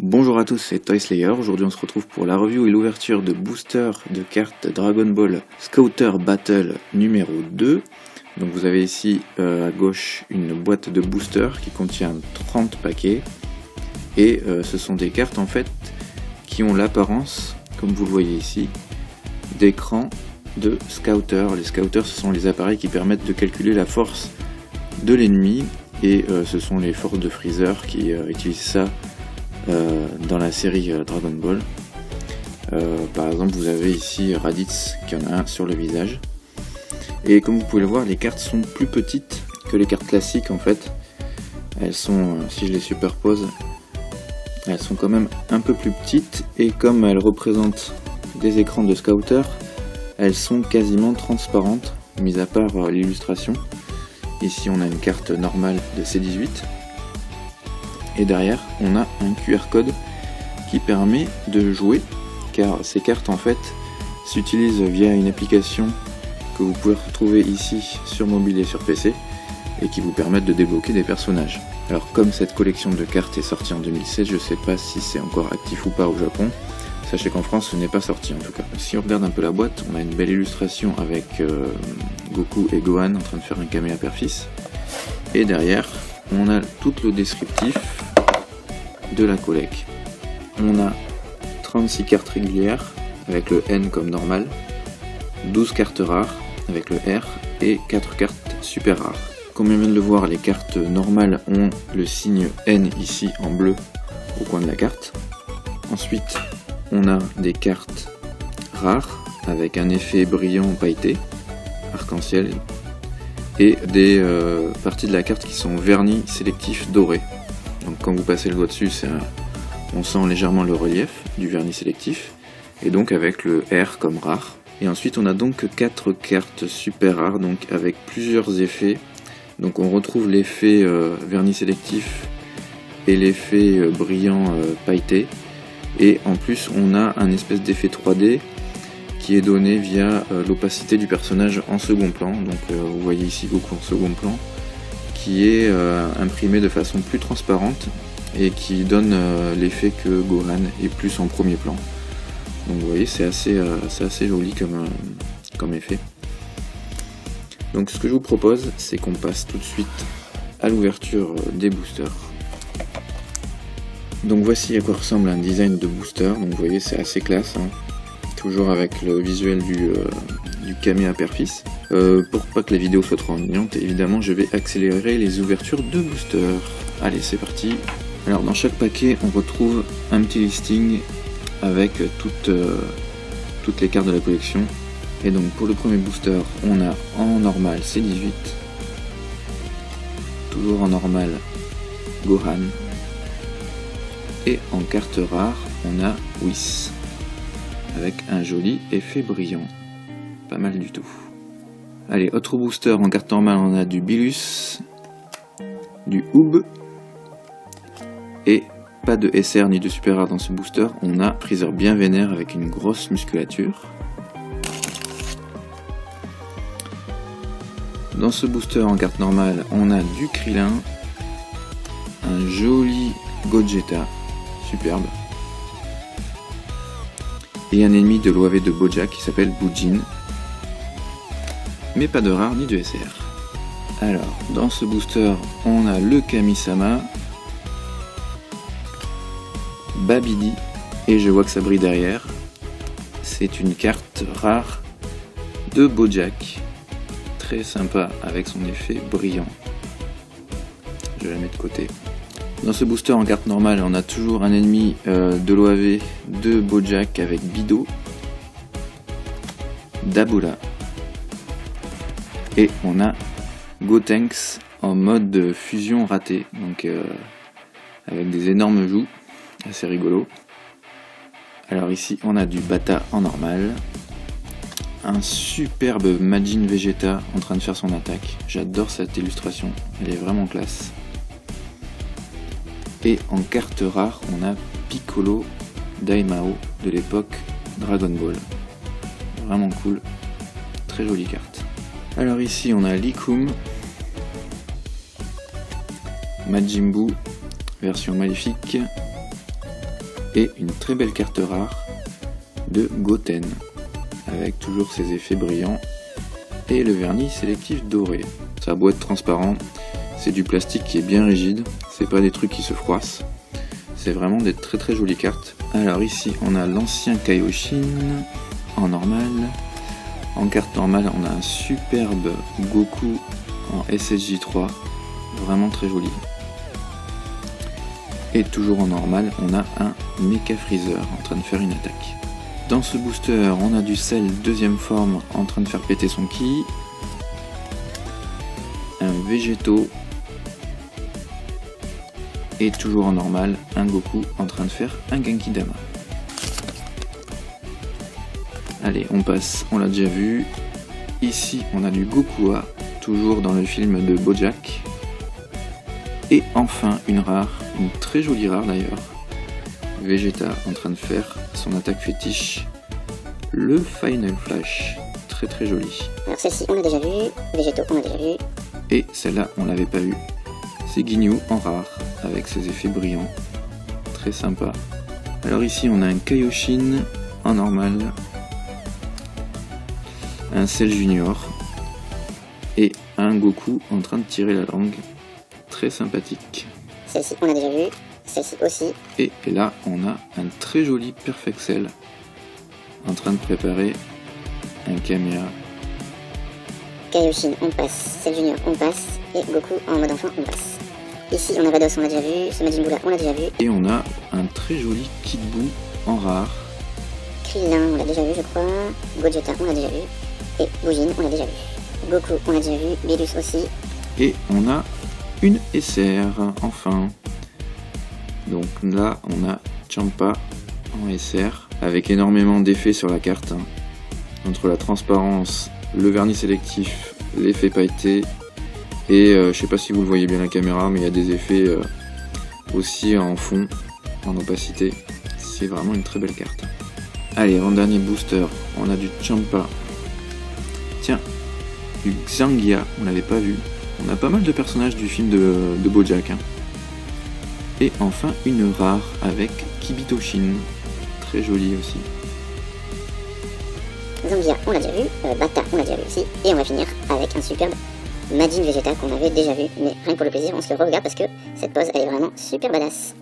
Bonjour à tous, c'est Toy Slayer. Aujourd'hui on se retrouve pour la review et l'ouverture de booster de cartes Dragon Ball Scouter Battle numéro 2. Donc vous avez ici à gauche une boîte de booster qui contient 30 paquets. Et ce sont des cartes en fait qui ont l'apparence, comme vous le voyez ici, d'écran de Scouter. Les Scouters, ce sont les appareils qui permettent de calculer la force de l'ennemi. Et ce sont les forces de Freezer qui utilisent ça dans la série Dragon Ball. Par exemple, vous avez ici Raditz qui en a un sur le visage. Et comme vous pouvez le voir, les cartes sont plus petites que les cartes classiques en fait. Elles sont, si je les superpose, elles sont quand même un peu plus petites. Et comme elles représentent des écrans de Scouter, elles sont quasiment transparentes, mis à part l'illustration. Ici on a une carte normale de C18. Et derrière on a un QR code qui permet de jouer, car ces cartes en fait s'utilisent via une application que vous pouvez retrouver ici sur mobile et sur PC et qui vous permettent de débloquer des personnages. Alors comme cette collection de cartes est sortie en 2016, je sais pas si c'est encore actif ou pas au Japon. Sachez qu'en France ce n'est pas sorti en tout cas. Si on regarde un peu la boîte, on a une belle illustration avec Goku et Gohan en train de faire un camé à père-fils. Et derrière on a tout le descriptif de la collecte. On a 36 cartes régulières avec le N comme normal, 12 cartes rares avec le R et 4 cartes super rares. Comme on vient de le voir, les cartes normales ont le signe N ici en bleu au coin de la carte. Ensuite on a des cartes rares avec un effet brillant pailleté, arc-en-ciel, et des parties de la carte qui sont vernis sélectif doré. Donc quand vous passez le doigt dessus, on sent légèrement le relief du vernis sélectif, et donc avec le R comme rare. Et ensuite on a donc 4 cartes super rares, donc avec plusieurs effets. Donc on retrouve l'effet vernis sélectif et l'effet brillant pailleté. Et en plus on a un espèce d'effet 3D qui est donné via l'opacité du personnage en second plan. Donc vous voyez ici Goku en second plan, qui est imprimé de façon plus transparente et qui donne l'effet que Gohan est plus en premier plan. Donc vous voyez, c'est assez joli comme effet. Donc ce que je vous propose, c'est qu'on passe tout de suite à l'ouverture des boosters. Donc voici à quoi ressemble un design de booster. Donc vous voyez, c'est assez classe, hein. Toujours avec le visuel du camé à père-fils. Pour pas que la vidéo soit trop ennuyante, évidemment je vais accélérer les ouvertures de boosters. Allez, c'est parti. Alors dans chaque paquet on retrouve un petit listing avec toutes les cartes de la collection. Et donc pour le premier booster, on a en normal C18, toujours en normal Gohan, et en carte rare on a Whis, avec un joli effet brillant, pas mal du tout. Allez, autre booster en carte normale, on a du Bilus, du Oob, et pas de SR ni de super rare dans ce booster. On a Freezer bien vénère avec une grosse musculature. Dans ce booster en carte normale, on a du Krillin, un joli Gogeta, superbe, et un ennemi de l'OAV de Bojack qui s'appelle Bujin, mais pas de rare ni de SR. Alors, dans ce booster, on a le Kami-sama, Babidi, et je vois que ça brille derrière. C'est une carte rare de Bojack, très sympa avec son effet brillant. Je la mets de côté. Dans ce booster en carte normale, on a toujours un ennemi de l'OAV de Bojack avec Bido, Dabula, et on a Gotenks en mode fusion raté, donc avec des énormes joues, assez rigolo. Alors ici on a du Bata en normal, un superbe Majin Vegeta en train de faire son attaque. J'adore cette illustration, elle est vraiment classe. Et en carte rare, on a Piccolo Daimao de l'époque Dragon Ball. Vraiment cool, très jolie carte. Alors ici on a Likum, Majin Buu version maléfique, Et une très belle carte rare de Goten, avec toujours ses effets brillants et le vernis sélectif doré. Ça a beau être transparent, c'est du plastique qui est bien rigide, c'est pas des trucs qui se froissent. C'est vraiment des très très jolies cartes. Alors ici on a l'ancien Kaioshin en normal. En carte normale on a un superbe Goku en SSJ3, vraiment très joli. Et toujours en normal on a un Mecha Freezer en train de faire une attaque. Dans ce booster on a du Cell deuxième forme en train de faire péter son ki. Un Végéto. Et toujours en normal, un Goku en train de faire un Genki Dama. Allez, on passe, on l'a déjà vu. Ici, on a du Gokua, toujours dans le film de BoJack. Et enfin, une rare, une très jolie rare d'ailleurs. Vegeta en train de faire son attaque fétiche, le Final Flash. Très très joli. Alors celle-ci, on l'a déjà vu. Végéto, on l'a déjà vu. Et celle-là, on l'avait pas vue. C'est Ginyu en rare, avec ses effets brillants, très sympa. Alors ici on a un Kaioshin en normal, un Cell Junior et un Goku en train de tirer la langue, très sympathique. Celle-ci on l'a déjà vu, celle-ci aussi. Et là on a un très joli Perfect Cell en train de préparer un Kamea. Kaioshin on passe, Cell Junior on passe, et Goku en mode enfant on passe. Ici on a Vados, on l'a déjà vu, ce Majin Buu là on l'a déjà vu. Et on a un très joli Kid Buu en rare. Krillin on l'a déjà vu je crois, Gogeta on l'a déjà vu, et Bujin on l'a déjà vu. Goku on l'a déjà vu, Bilus aussi. Et on a une SR, enfin. Donc là on a Champa en SR, avec énormément d'effets sur la carte. Entre la transparence, le vernis sélectif, l'effet pailleté. Et je sais pas si vous le voyez bien à la caméra, mais il y a des effets aussi en fond, en opacité. C'est vraiment une très belle carte. Allez, en dernier booster, on a du Champa. Tiens, du Xangia, on l'avait pas vu. On a pas mal de personnages du film de BoJack. Et enfin, une rare avec Kibitoshin. Très jolie aussi. Zangia on l'a déjà vu, Bata on l'a déjà vu aussi. Et on va finir avec un superbe Majin Vegeta qu'on avait déjà vu, mais rien que pour le plaisir, on se le regarde parce que cette pose elle est vraiment super badass.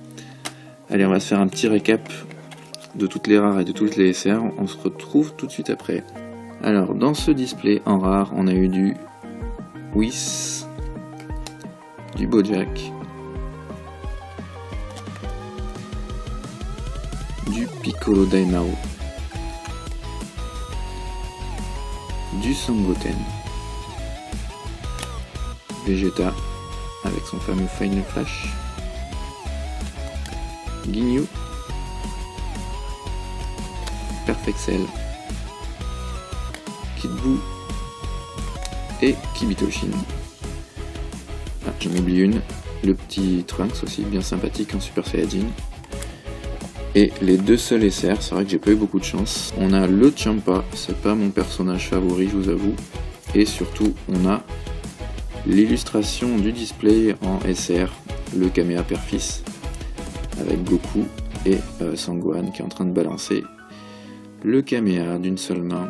Allez, on va se faire un petit récap de toutes les rares et de toutes les SR. On se retrouve tout de suite après. Alors, dans ce display en rare, on a eu du Whis, du BoJack, du Piccolo Daimao, du Son Goten, Vegeta avec son fameux Final Flash, Ginyu, Perfect Cell, Kid Buu et Kibitoshin. Ah, j'en oublie une, le petit Trunks aussi, bien sympathique en Super Saiyajin. Et les deux seuls SR, c'est vrai que j'ai pas eu beaucoup de chance. On a le Champa, c'est pas mon personnage favori, je vous avoue. Et surtout, on a l'illustration du display en SR, le Kamea Père-Fils, avec Goku et Sangohan qui est en train de balancer le Kamea d'une seule main.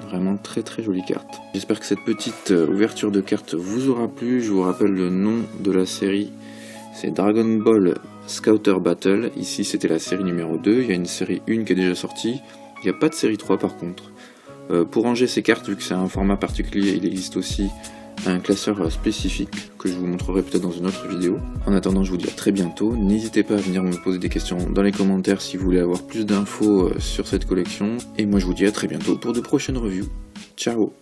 Vraiment très très jolie carte. J'espère que cette petite ouverture de carte vous aura plu. Je vous rappelle le nom de la série, c'est Dragon Ball Scouter Battle. Ici c'était la série numéro 2, il y a une série 1 qui est déjà sortie. Il n'y a pas de série 3 par contre. Pour ranger ces cartes, vu que c'est un format particulier, il existe aussi un classeur spécifique que je vous montrerai peut-être dans une autre vidéo. En attendant, je vous dis à très bientôt. N'hésitez pas à venir me poser des questions dans les commentaires si vous voulez avoir plus d'infos sur cette collection. Et moi je vous dis à très bientôt pour de prochaines reviews. Ciao!